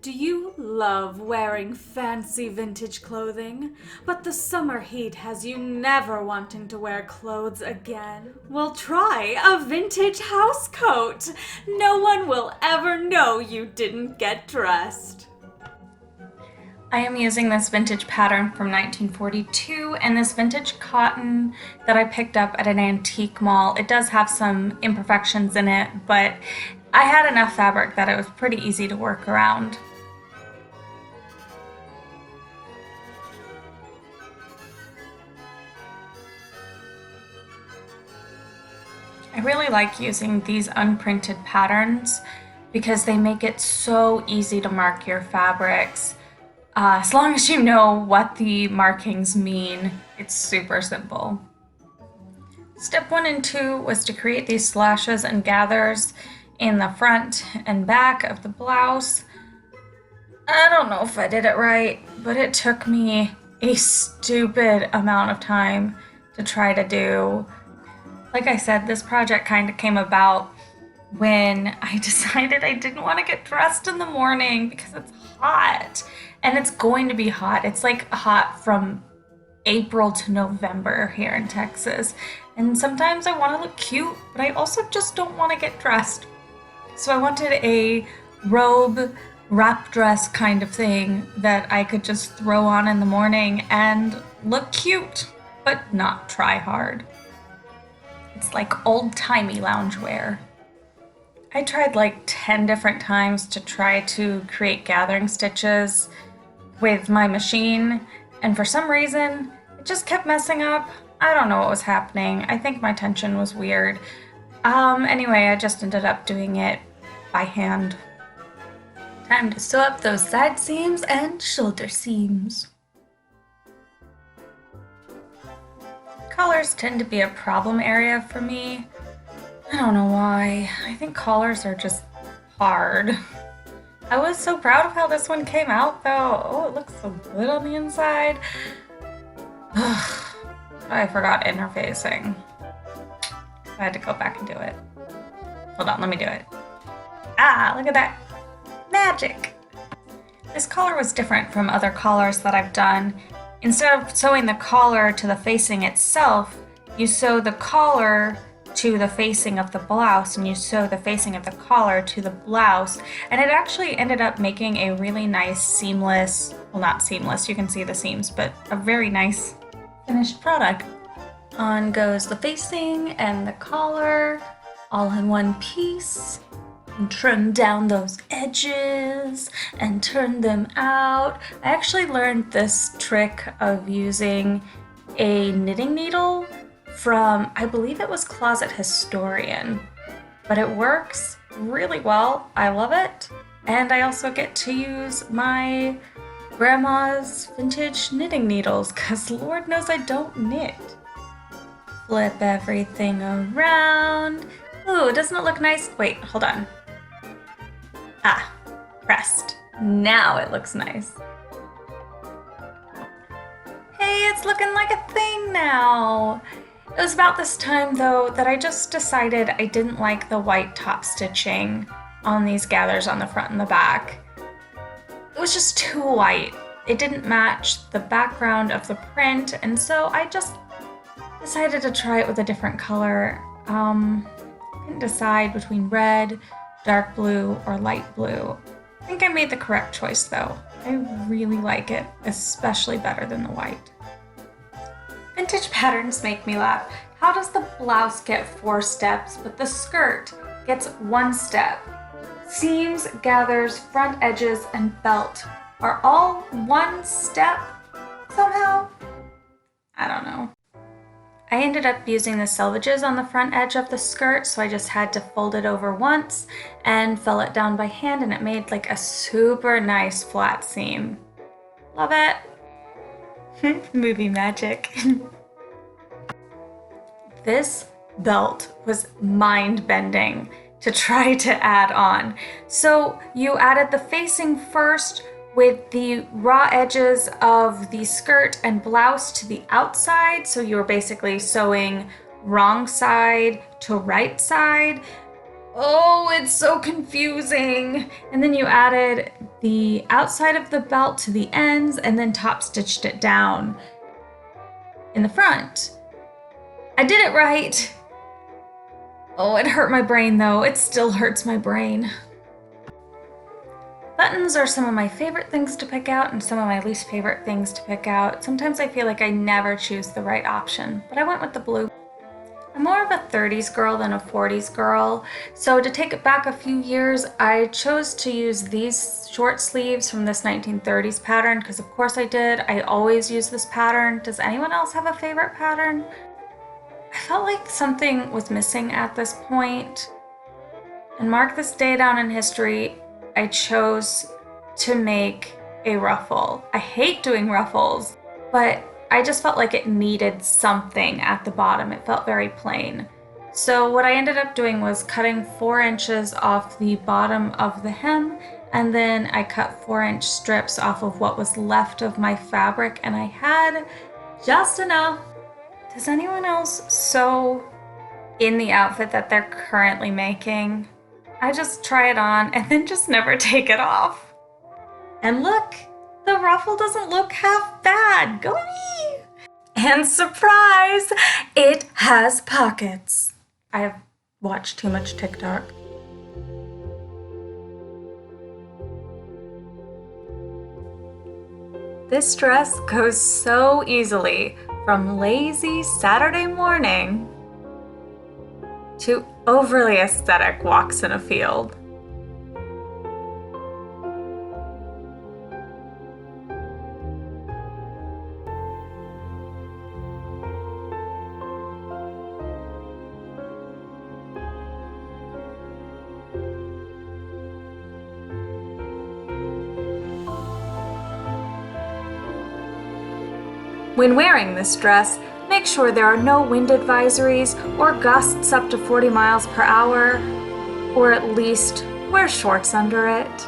Do you love wearing fancy vintage clothing, but the summer heat has you never wanting to wear clothes again? Well, try a vintage housecoat. No one will ever know you didn't get dressed. I am using this vintage pattern from 1942 and this vintage cotton that I picked up at an antique mall. It does have some imperfections in it, but I had enough fabric that it was pretty easy to work around. I really like using these unprinted patterns because they make it so easy to mark your fabrics. As long as you know what the markings mean, it's super simple. Step 1 and 2 was to create these slashes and gathers in the front and back of the blouse. I don't know if I did it right, but it took me a stupid amount of time to try to do. Like I said, this project kind of came about when I decided I didn't want to get dressed in the morning because it's hot. And it's going to be hot. It's like hot from April to November here in Texas. And sometimes I want to look cute, but I also just don't want to get dressed. So I wanted a robe, wrap dress kind of thing that I could just throw on in the morning and look cute, but not try hard. It's like old-timey loungewear. I tried like 10 different times to try to create gathering stitches with my machine, and for some reason it just kept messing up. I don't know what was happening. I think my tension was weird. Anyway, I just ended up doing it by hand. Time to sew up those side seams and shoulder seams. Collars tend to be a problem area for me. I don't know why. I think collars are just hard. I was so proud of how this one came out though. Oh, it looks so good on the inside. I forgot interfacing. I had to go back and do it. Hold on, let me do it. Ah, look at that. Magic! This collar was different from other collars that I've done. Instead of sewing the collar to the facing itself, you sew the collar to the facing of the blouse and you sew the facing of the collar to the blouse, and it actually ended up making a really nice seamless, well, not seamless, you can see the seams, but a very nice finished product. On goes the facing and the collar all in one piece, and trim down those edges and turn them out. I actually learned this trick of using a knitting needle from, I believe it was Closet Historian, but it works really well. I love it. And I also get to use my grandma's vintage knitting needles because Lord knows I don't knit. Flip everything around. Ooh, doesn't it look nice? Wait, hold on. Ah, pressed. Now it looks nice. Hey, it's looking like a thing now. It was about this time though that I just decided I didn't like the white top stitching on these gathers on the front and the back. It was just too white. It didn't match the background of the print, and so I just decided to try it with a different color. Couldn't decide between red, dark blue, or light blue. I think I made the correct choice though. I really like it, especially better than the white. Vintage patterns make me laugh. How does the blouse get 4 steps, but the skirt gets 1 step? Seams, gathers, front edges, and belt are all 1 step somehow? I don't know. I ended up using the selvages on the front edge of the skirt, so I just had to fold it over once and fell it down by hand, and it made like a super nice flat seam. Love it. Movie magic. This belt was mind-bending to try to add on. So you added the facing first with the raw edges of the skirt and blouse to the outside. So you were basically sewing wrong side to right side. Oh, it's so confusing. And then you added the outside of the belt to the ends and then top stitched it down in the front. I did it right. Oh, it hurt my brain though. It still hurts my brain. Buttons are some of my favorite things to pick out and some of my least favorite things to pick out. Sometimes I feel like I never choose the right option, but I went with the blue. I'm more of a 30s girl than a 40s girl, so to take it back a few years, I chose to use these short sleeves from this 1930s pattern because of course I did. I always use this pattern. Does anyone else have a favorite pattern? I felt like something was missing at this point. And mark this day down in history, I chose to make a ruffle. I hate doing ruffles, but I just felt like it needed something at the bottom. It felt very plain. So what I ended up doing was cutting 4 inches off the bottom of the hem, and then I cut 4-inch strips off of what was left of my fabric, and I had just enough. Does anyone else sew in the outfit that they're currently making? I just try it on and then just never take it off. And look, the ruffle doesn't look half bad. Go me! And surprise, it has pockets. I have watched too much TikTok. This dress goes so easily from lazy Saturday morning to overly aesthetic walks in a field. When wearing this dress, make sure there are no wind advisories or gusts up to 40 miles per hour, or at least wear shorts under it.